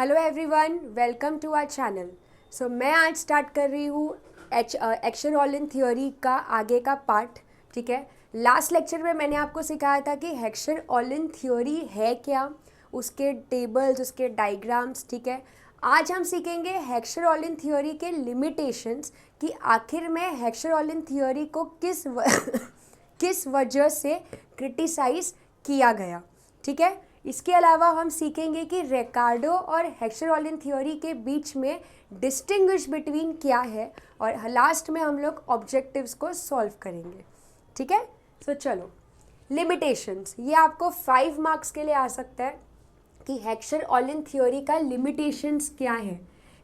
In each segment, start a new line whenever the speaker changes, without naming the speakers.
Hello everyone, welcome to our channel. मैं आज start कर रही हूँ हेक्सर-ऑलिन थ्योरी का आगे का पार्ट। ठीक है, लास्ट लेक्चर में मैंने आपको सिखाया था कि हेक्सर-ऑलिन थ्योरी है क्या, उसके टेबल्स, उसके डायग्राम्स। ठीक है, आज हम सीखेंगे हेक्सर-ऑलिन थ्योरी के लिमिटेशंस कि आखिर में हेक्सर-ऑलिन थ्योरी को किस वजह से क्रिटिसाइज किया गया। ठीक है, इसके अलावा हम सीखेंगे कि रिकार्डो और हेक्सर-ऑलिन थ्योरी के बीच में डिस्टिंग्विश बिटवीन क्या है, और लास्ट में हम लोग ऑब्जेक्टिव्स को सॉल्व करेंगे। ठीक है, चलो लिमिटेशंस, ये आपको 5 मार्क्स के लिए आ सकता है कि हेक्सर-ऑलिन थ्योरी का लिमिटेशंस क्या है।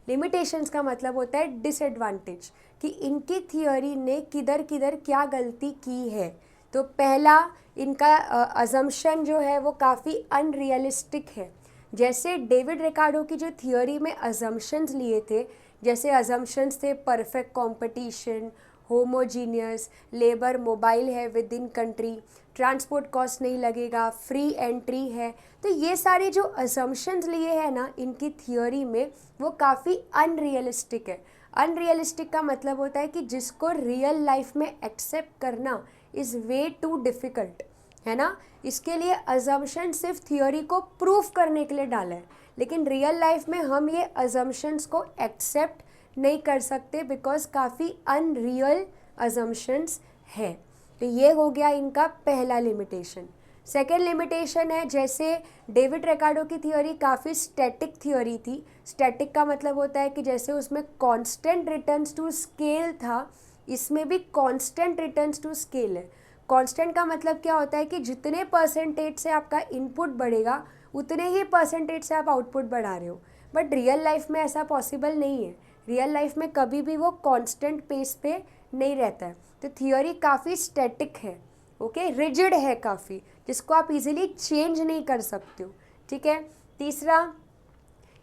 लिमिटेशंस का मतलब होता है डिसएडवांटेज, कि इनकी थ्योरी ने किधर किधर क्या गलती की है। तो पहला, इनका अजम्पशन जो है वो काफ़ी अनरियलिस्टिक है। जैसे डेविड रिकार्डो की जो थ्योरी में अजम्पशंस लिए थे, जैसे अजम्पशंस थे perfect competition, homogeneous, labour mobile है within country, transport cost नहीं लगेगा, फ्री एंट्री है। तो ये सारे जो अजम्पशंस लिए हैं ना इनकी थ्योरी में, वो काफ़ी अनरियलिस्टिक है। अनरियलिस्टिक का मतलब होता है कि जिसको रियल लाइफ में एक्सेप्ट करना इज़ वे टू डिफ़िकल्ट, है ना। इसके लिए अजम्पशन सिर्फ थ्योरी को प्रूफ करने के लिए डाला है, लेकिन रियल लाइफ में हम ये अजम्पशंस को एक्सेप्ट नहीं कर सकते बिकॉज काफ़ी अनरियल अजम्पशंस है। तो ये हो गया इनका पहला लिमिटेशन। सेकेंड लिमिटेशन है, जैसे डेविड रिकार्डो की थ्योरी काफ़ी स्टैटिक थ्योरी थी। स्टैटिक का मतलब होता है कि जैसे उसमें कांस्टेंट रिटर्न्स टू स्केल था, इसमें भी कांस्टेंट रिटर्न्स टू स्केल है। कांस्टेंट का मतलब क्या होता है कि जितने परसेंटेज से आपका इनपुट बढ़ेगा उतने ही परसेंटेज से आप आउटपुट बढ़ा रहे हो। बट रियल लाइफ में ऐसा पॉसिबल नहीं है। रियल लाइफ में कभी भी वो कांस्टेंट पेस पे नहीं रहता है। तो थियोरी काफ़ी स्टैटिक है, ओके, रिजिड है काफ़ी, जिसको आप इजीली चेंज नहीं कर सकते हो। ठीक है, तीसरा,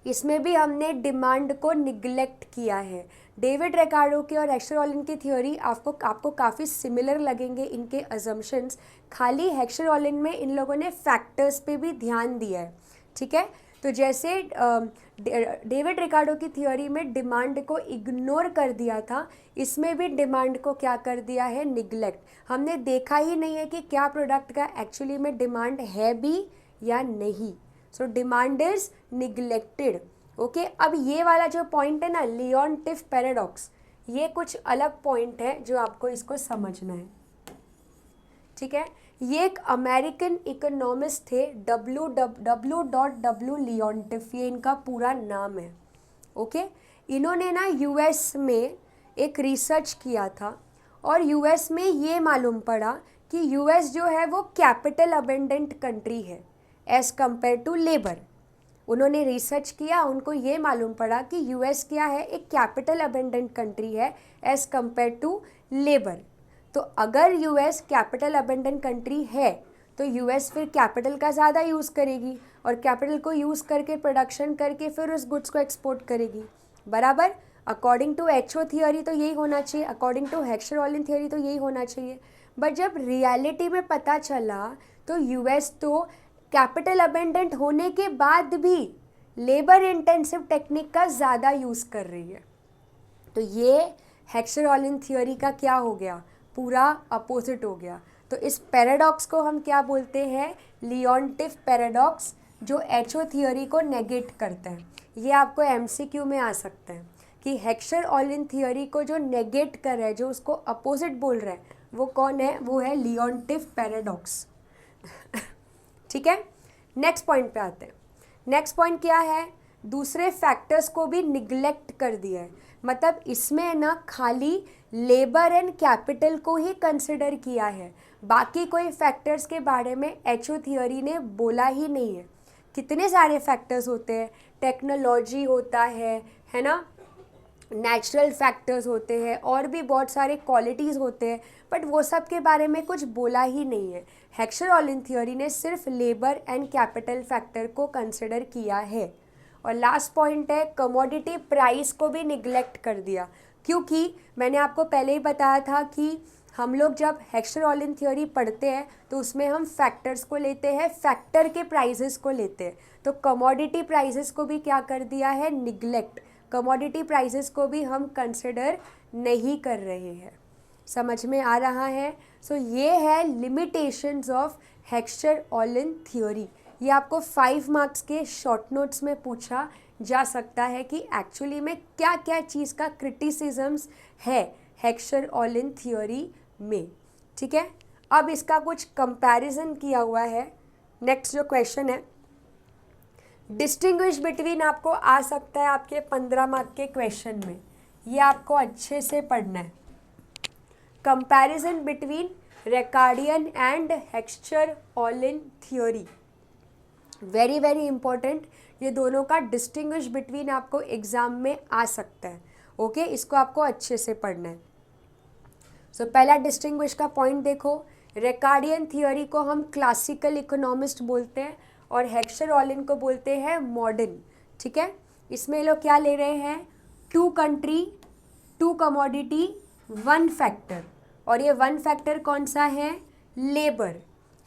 इसमें भी हमने डिमांड को निगलेक्ट किया है। डेविड रिकार्डो की और हेक्सर-ऑलिन की थ्योरी आपको काफ़ी सिमिलर लगेंगे इनके अजम्पशंस, खाली हेक्सर-ऑलिन में इन लोगों ने फैक्टर्स पे भी ध्यान दिया है। ठीक है, तो जैसे डेविड रिकार्डो की थ्योरी में डिमांड को इग्नोर कर दिया था, इसमें भी डिमांड को क्या कर दिया है, निगलेक्ट। हमने देखा ही नहीं है कि क्या प्रोडक्ट का एक्चुअली में डिमांड है भी या नहीं। So demand is neglected. Okay, अब ये वाला जो पॉइंट है ना, लियोन-टिफ पैराडॉक्स, ये कुछ अलग पॉइंट है जो आपको इसको समझना है। ठीक है, ये एक अमेरिकन इकोनॉमिस्ट थे, डब्ल्यू लियोन-टिफ, ये इनका पूरा नाम है। ओके, इन्होंने ना यूएस में एक रिसर्च किया था, और यूएस में ये मालूम पड़ा कि यूएस जो है वो कैपिटल अबेंडेंट कंट्री है एज़ कंपेयर टू लेबर। उन्होंने रिसर्च किया, उनको ये मालूम पड़ा कि यूएस क्या है, एक कैपिटल अबेंडेंट कंट्री है एज़ कंपेयर टू लेबर। तो अगर यूएस कैपिटल अबेंडेंट कंट्री है तो यूएस फिर कैपिटल का ज़्यादा यूज़ करेगी, और कैपिटल को यूज़ करके प्रोडक्शन करके फिर उस गुड्स को एक्सपोर्ट करेगी, बराबर। अकॉर्डिंग टू एचओ थियोरी तो यही होना चाहिए, अकॉर्डिंग टू हेक्सर-ऑलिन थियोरी तो यही होना चाहिए। बट जब रियलिटी में पता चला तो यूएस तो कैपिटल अबेंडेंट होने के बाद भी लेबर इंटेंसिव टेक्निक का ज़्यादा यूज़ कर रही है। तो ये हेक्सर-ऑलिन थियोरी का क्या हो गया, पूरा अपोजिट हो गया। तो इस पैराडॉक्स को हम क्या बोलते हैं, लियोन-टिफ पैराडॉक्स, जो एचओ थियोरी को नेगेट करता है। ये आपको एमसीक्यू में आ सकता है कि हेक्सर-ऑलिन थियोरी को जो नेगेट कर रहा है, जो उसको अपोजिट बोल रहा है, वो कौन है, वो है लियोन-टिफ पैराडॉक्स। ठीक है, नेक्स्ट पॉइंट पे आते हैं। नेक्स्ट पॉइंट क्या है, दूसरे फैक्टर्स को भी निगलेक्ट कर दिया है। मतलब इसमें ना खाली लेबर एंड कैपिटल को ही कंसिडर किया है, बाकी कोई फैक्टर्स के बारे में एचओ थियोरी ने बोला ही नहीं है। कितने सारे फैक्टर्स होते हैं, टेक्नोलॉजी होता है ना, नेचुरल फैक्टर्स होते हैं, और भी बहुत सारे क्वालिटीज़ होते हैं, बट वो सब के बारे में कुछ बोला ही नहीं है। हेक्सर-ऑलिन थ्योरी ने सिर्फ लेबर एंड कैपिटल फैक्टर को कंसिडर किया है। और लास्ट पॉइंट है, कमोडिटी प्राइस को भी निगलेक्ट कर दिया, क्योंकि मैंने आपको पहले ही बताया था कि हम लोग जब हेक्सर-ऑलिन थ्योरी पढ़ते हैं तो उसमें हम फैक्टर्स को लेते हैं, फैक्टर के प्राइजेस को लेते हैं। तो कमोडिटी प्राइजेस को भी क्या कर दिया है, निगलेक्ट, कमोडिटी प्राइजेस को भी हम कंसिडर नहीं कर रहे हैं। समझ में आ रहा है? सो ये है लिमिटेशंस ऑफ हेक्सर-ऑलिन थ्योरी। ये आपको 5 मार्क्स के शॉर्ट नोट्स में पूछा जा सकता है कि एक्चुअली में क्या क्या चीज़ का क्रिटिसिजम्स है हेक्सर-ऑलिन थ्योरी में। ठीक है, अब इसका कुछ कंपैरिजन किया हुआ है। नेक्स्ट जो क्वेश्चन है, डिस्टिंग्विश बिटवीन आपको आ सकता है आपके 15 मार्क के क्वेश्चन में, ये आपको अच्छे से पढ़ना है। Comparison between Ricardian and Heckscher Ohlin theory, very very important. ये दोनों का डिस्टिंग्विश बिटवीन आपको एग्जाम में आ सकता है। ओके, इसको आपको अच्छे से पढ़ना है। सो पहला डिस्टिंग्विश का पॉइंट देखो, रिकार्डियन थ्योरी को हम क्लासिकल इकोनॉमिस्ट बोलते हैं और हेक्सर-ऑलिन को बोलते हैं मॉडर्न। ठीक है, इसमें लोग क्या ले रहे हैं, 2 कंट्री 2 कमोडिटी 1 फैक्टर, और ये 1 फैक्टर कौन सा है, लेबर,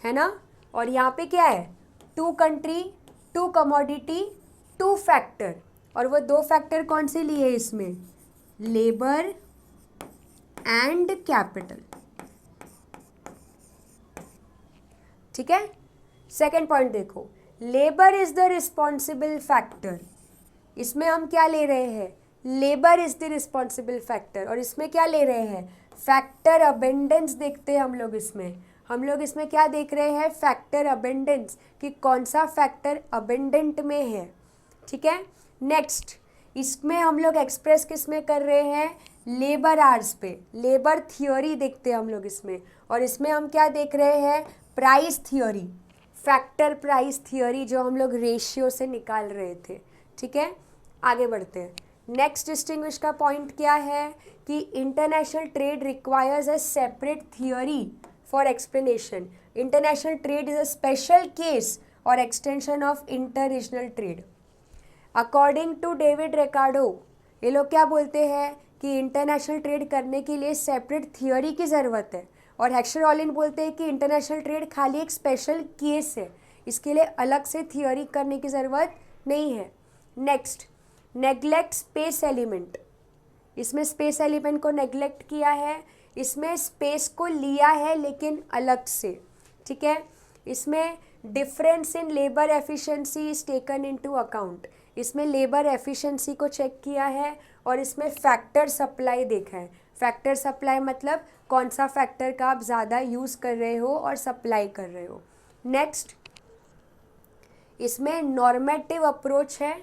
है ना। और यहाँ पे क्या है, 2 कंट्री 2 कमोडिटी 2 फैक्टर, और वो 2 फैक्टर कौन से लिए इसमें, लेबर एंड कैपिटल। ठीक है, सेकेंड पॉइंट देखो, labour is the responsible factor, इसमें हम क्या ले रहे हैं, labour is the responsible factor, और इसमें क्या ले रहे हैं, फैक्टर अबेंडेंस देखते हैं हम लोग इसमें क्या देख रहे हैं, फैक्टर अबेंडेंस, कि कौन सा फैक्टर अबेंडेंट में है। ठीक है, नेक्स्ट इसमें हम लोग एक्सप्रेस किस में कर रहे हैं, लेबर आवर्स पे, लेबर थ्योरी देखते हैं हम लोग इसमें, और इसमें हम क्या देख रहे हैं, price theory, factor price theory, जो हम लोग रेशियो से निकाल रहे थे। ठीक है, आगे बढ़ते हैं। नेक्स्ट डिस्टिंग्विश का पॉइंट क्या है कि international trade requires a separate theory for explanation, international trade is a special case और extension of inter regional trade. According to David Ricardo, ये लोग क्या बोलते हैं कि इंटरनेशनल ट्रेड करने के लिए सेपरेट थ्योरी की ज़रूरत है, और हेक्सर-ऑलिन बोलते हैं कि इंटरनेशनल ट्रेड खाली एक स्पेशल केस है, इसके लिए अलग से थ्योरी करने की ज़रूरत नहीं है। नेक्स्ट, नेग्लेक्ट स्पेस एलिमेंट, इसमें स्पेस एलिमेंट को नेग्लेक्ट किया है, इसमें स्पेस को लिया है लेकिन अलग से। ठीक है, इसमें difference in labour efficiency is taken into account, इसमें लेबर एफिशिएंसी को चेक किया है, और इसमें फैक्टर सप्लाई देखा है। फैक्टर सप्लाई मतलब कौन सा फैक्टर का आप ज़्यादा यूज़ कर रहे हो और सप्लाई कर रहे हो। नेक्स्ट, इसमें नॉर्मेटिव अप्रोच है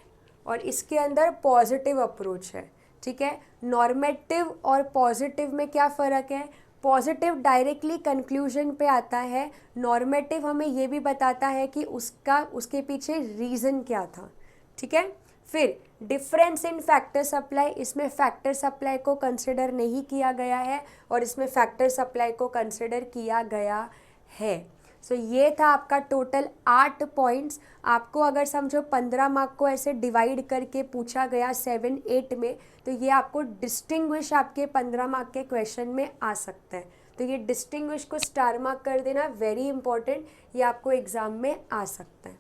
और इसके अंदर पॉजिटिव अप्रोच है। ठीक है, नॉर्मेटिव और पॉजिटिव में क्या फ़र्क है, पॉजिटिव डायरेक्टली कंक्लूजन पे आता है, नॉर्मेटिव हमें ये भी बताता है कि उसके पीछे रीज़न क्या था। ठीक है, फिर डिफरेंस इन फैक्टर सप्लाई, इसमें फैक्टर सप्लाई को कंसिडर नहीं किया गया है और इसमें फैक्टर सप्लाई को कंसिडर किया गया है। सो ये था आपका टोटल 8 पॉइंट्स। आपको अगर समझो 15 मार्क को ऐसे डिवाइड करके पूछा गया 7, 8 में, तो ये आपको डिस्टिंग्विश आपके 15 मार्क के क्वेश्चन में आ सकता है। तो ये डिस्टिंग्विश को स्टार मार्क कर देना, वेरी इंपॉर्टेंट, ये आपको एग्जाम में आ सकता है।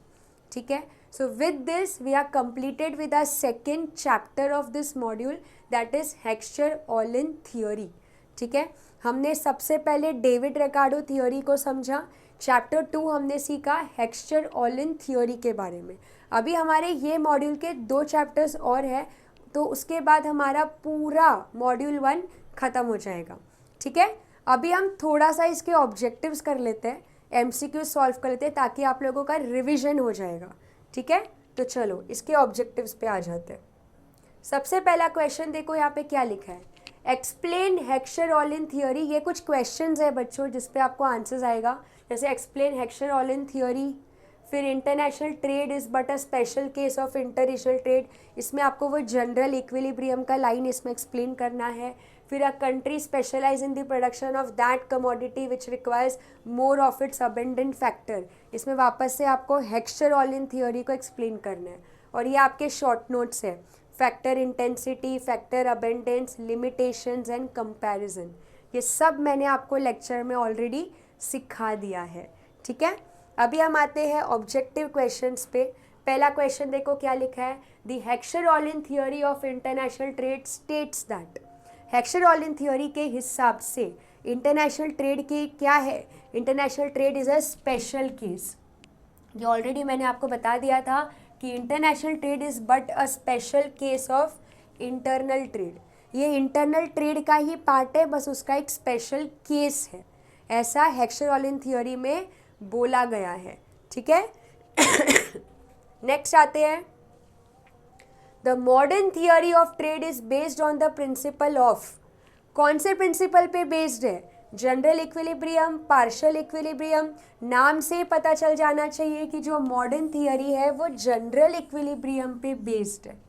ठीक है, so with this we are completed with our second chapter of this module, that is हेक्सर-ऑलिन theory। ठीक है, हमने सबसे पहले डेविड रिकार्डो थ्योरी को समझा, चैप्टर 2 हमने सीखा हेक्सर-ऑलिन थ्योरी के बारे में। अभी हमारे ये मॉड्यूल के 2 चैप्टर्स और है, तो उसके बाद हमारा पूरा मॉड्यूल 1 ख़त्म हो जाएगा। ठीक है, अभी हम थोड़ा सा इसके ऑब्जेक्टिव्स कर लेते हैं, MCQ सॉल्व कर लेते हैं, ताकि आप लोगों का रिविजन हो जाएगा। ठीक है, तो चलो इसके ऑब्जेक्टिव्स पे आ जाते हैं। सबसे पहला क्वेश्चन देखो, यहाँ पे क्या लिखा है, एक्सप्लेन हेक्सर-ऑलिन थ्योरी। ये कुछ क्वेश्चंस है बच्चों जिस पे आपको आंसर्स आएगा, जैसे एक्सप्लेन हेक्सर-ऑलिन थ्योरी, फिर international trade is but a special case of inter regional trade, इसमें आपको वो जनरल इक्विलिब्रियम का लाइन इसमें एक्सप्लेन करना है। फिर a country specialize in the production of that commodity which requires more of its abundant factor, इसमें वापस से आपको हेक्सर-ऑलिन थ्योरी को एक्सप्लेन करना है। और ये आपके शॉर्ट नोट्स है, factor intensity, factor abundance, limitations and comparison, ये सब मैंने आपको लेक्चर में ऑलरेडी सिखा दिया है, ठीक है। अभी हम आते हैं ऑब्जेक्टिव क्वेश्चंस पे। पहला क्वेश्चन देखो क्या लिखा है, the Heckscher Ohlin theory of international trade states that. Heckscher Ohlin theory के हिसाब से इंटरनेशनल ट्रेड की क्या है, international trade is a special case. ये ऑलरेडी मैंने आपको बता दिया था कि international trade is but a special case of internal trade. ये इंटरनल ट्रेड का ही पार्ट है, बस उसका एक स्पेशल केस है, ऐसा हेक्सर-ऑलिन थियोरी में बोला गया है, ठीक है। नेक्स्ट आते हैं, the modern theory of trade is based on the principle of. कौन से प्रिंसिपल पे बेस्ड है, जनरल इक्विलिब्रियम, पार्शियल इक्विलिब्रियम। नाम से पता चल जाना चाहिए कि जो मॉडर्न थियोरी है वो जनरल इक्विलिब्रियम पे बेस्ड है।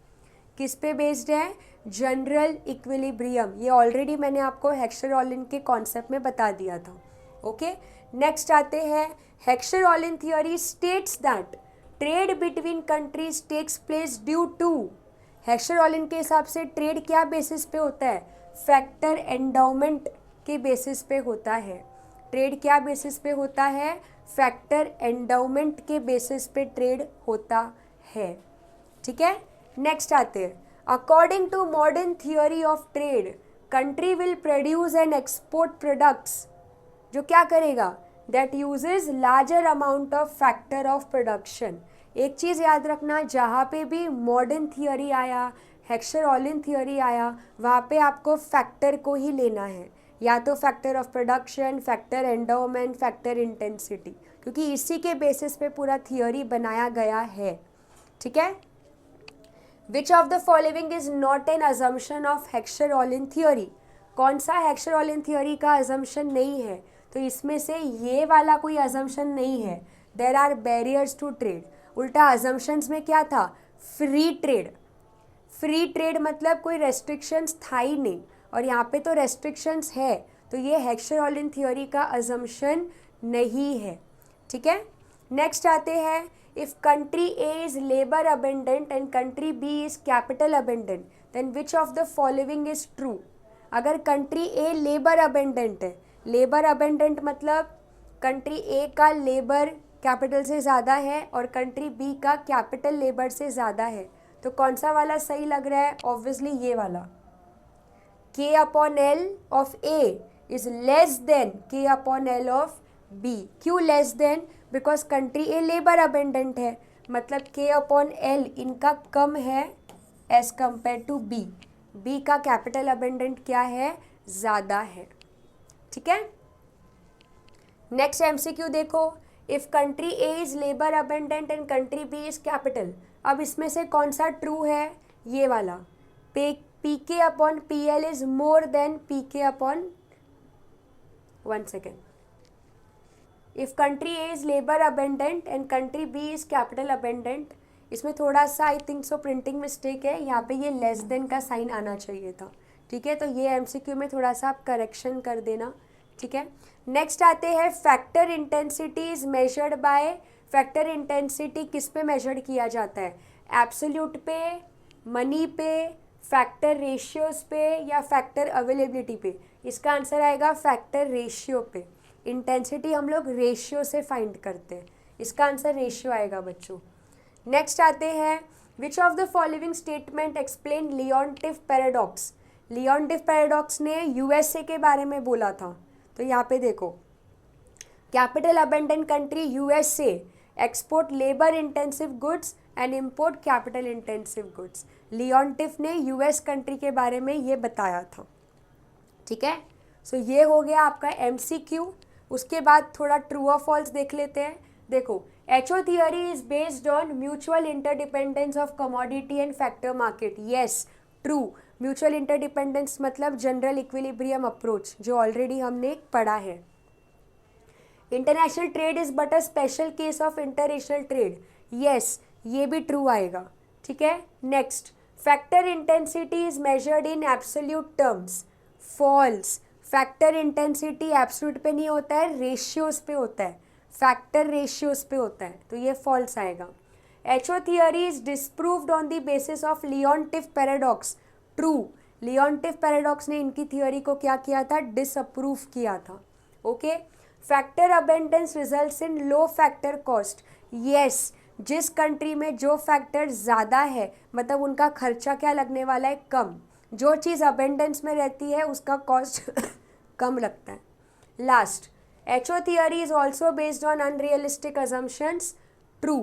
किस पे बेस्ड है, जनरल इक्विलिब्रियम। ये ऑलरेडी मैंने आपको हेक्सर-ऑलिन के कॉन्सेप्ट में बता दिया था, ओके। नेक्स्ट आते हैं, Heckscher Ohlin theory states that trade between countries takes place due to. Heckscher Ohlin के हिसाब से ट्रेड क्या बेसिस पे होता है, फैक्टर एंडाउमेंट के बेसिस पे होता है। ट्रेड क्या बेसिस पे होता है, फैक्टर एंडाउमेंट के बेसिस पे ट्रेड होता है, ठीक है। नेक्स्ट आते हैं, according to modern theory of trade country will produce and export products, जो क्या करेगा, that uses larger amount of factor of production. एक चीज़ याद रखना, जहाँ पे भी मॉडर्न थियोरी आया, हेक्सर-ऑलिन थियोरी आया, वहाँ पे आपको फैक्टर को ही लेना है, या तो factor of production, factor endowment, factor intensity, क्योंकि इसी के बेसिस पे पूरा थियोरी बनाया गया है, ठीक है। Which of the following is not an assumption of Heckscher Ohlin theory. कौन सा हेक्सर-ऑलिन थियोरी का अजम्पशन नहीं है, तो इसमें से ये वाला कोई अजम्पशन नहीं है, there are barriers to trade. उल्टा अजम्पशंस में क्या था, फ्री ट्रेड। फ्री ट्रेड मतलब कोई रेस्ट्रिक्शंस था ही नहीं, और यहाँ पे तो रेस्ट्रिक्शंस है, तो ये हेक्सर-ऑलिन थियोरी का अजम्पशन नहीं है, ठीक है। नेक्स्ट आते हैं, if country A is labour abundant and country B is capital abundant then which of the following is true. अगर कंट्री ए लेबर अबेंडेंट है, लेबर अबेंडेंट मतलब कंट्री ए का लेबर कैपिटल से ज़्यादा है और कंट्री बी का capital labour से ज़्यादा है, तो कौन सा वाला सही लग रहा है, ऑब्वियसली ये वाला, K/L of A is less than K/L of B। क्यों less than, because country A labour abundant है, मतलब K/L इनका कम है as compare to B। B का कैपिटल अबेंडेंट क्या है, ज़्यादा है, ठीक है। नेक्स्ट MCQ देखो, if country A is labour abundant and country B is capital. अब इसमें से कौन सा ट्रू है, ये वाला, PK/PL is more than PK/, one second, if country A is labour abundant and country B is capital abundant, इसमें थोड़ा सा I think so printing mistake है, यहाँ पे ये लेस देन का साइन आना चाहिए था, ठीक है। तो ये MCQ में थोड़ा सा आप करेक्शन कर देना, ठीक है। नेक्स्ट आते हैं, factor intensity is measured by. Factor intensity किस पे मेजर्ड किया जाता है, एब्सोल्यूट पे, मनी पे, फैक्टर रेशियोज पे या फैक्टर अवेलेबिलिटी पे। इसका आंसर आएगा फैक्टर रेशियो पे। इंटेंसिटी हम लोग रेशियो से फाइंड करते हैं, इसका आंसर रेशियो आएगा बच्चों। नेक्स्ट आते हैं, which of the following statement explain Leontief paradox. Leontief paradox ने USA के बारे में बोला था, तो यहाँ पे देखो, capital abundant country USA export labour intensive goods and import capital intensive goods. Leontief ने US कंट्री के बारे में ये बताया था, ठीक है। सो ये हो गया आपका MCQ। उसके बाद थोड़ा ट्रू और फॉल्स देख लेते हैं। देखो, HO theory is based on mutual interdependence of commodity and factor market. Yes, true. Mutual interdependence मतलब जनरल इक्विलिब्रियम अप्रोच, जो ऑलरेडी हमने पढ़ा है। International trade is but a special case of international trade. Yes, ये भी true आएगा, ठीक है। Next, factor intensity is measured in absolute terms. False. Factor intensity absolute पे नहीं होता है, रेशियोज पे होता है, फैक्टर रेशियोज पे होता है, तो ये फॉल्स आएगा। HO theory is disproved on the basis of Leontief paradox. True. Leontief paradox ने इनकी थियोरी को क्या किया था, डिसअप्रूव किया था। Okay, factor abundance results in low factor cost. Yes, जिस कंट्री में जो फैक्टर ज़्यादा है मतलब उनका खर्चा क्या लगने वाला है, कम। जो चीज़ अबेंडेंस में रहती है उसका कॉस्ट कम लगता है। Last, HO theory is also based on unrealistic assumptions. True,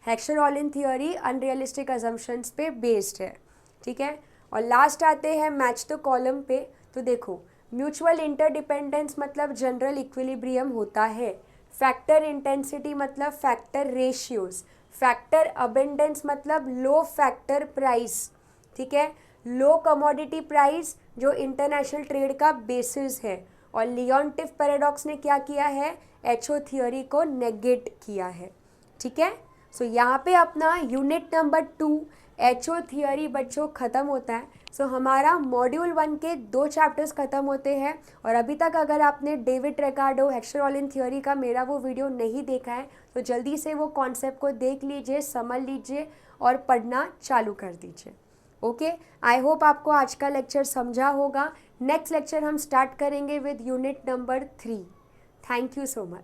Heckscher Ohlin theory unrealistic assumptions पे बेस्ड है, ठीक है। और लास्ट आते हैं मैच द कॉलम पे। तो देखो, म्यूचुअल इंटरडिपेंडेंस मतलब जनरल इक्विलिब्रियम होता है। फैक्टर इंटेंसिटी मतलब फैक्टर रेशियोज। फैक्टर अबेंडेंस मतलब लो फैक्टर प्राइस, ठीक है, लो कमोडिटी प्राइस जो इंटरनेशनल ट्रेड का बेसिस है। और लियोनटिफ पैराडॉक्स ने क्या किया है, एचओ थियोरी को नेगेट किया है, ठीक है। सो यहाँ पे अपना यूनिट नंबर 2 एचओ थियोरी बच्चों ख़त्म होता है। सो हमारा मॉड्यूल 1 के 2 चैप्टर्स ख़त्म होते हैं। और अभी तक अगर आपने डेविड रिकार्डो हेक्सर-ऑलिन थियोरी का मेरा वो वीडियो नहीं देखा है तो जल्दी से वो कॉन्सेप्ट को देख लीजिए, समझ लीजिए और पढ़ना चालू कर दीजिए। ओके, आई होप आपको आज का लेक्चर समझा होगा। नेक्स्ट लेक्चर हम स्टार्ट करेंगे with unit number 3। Thank you so much.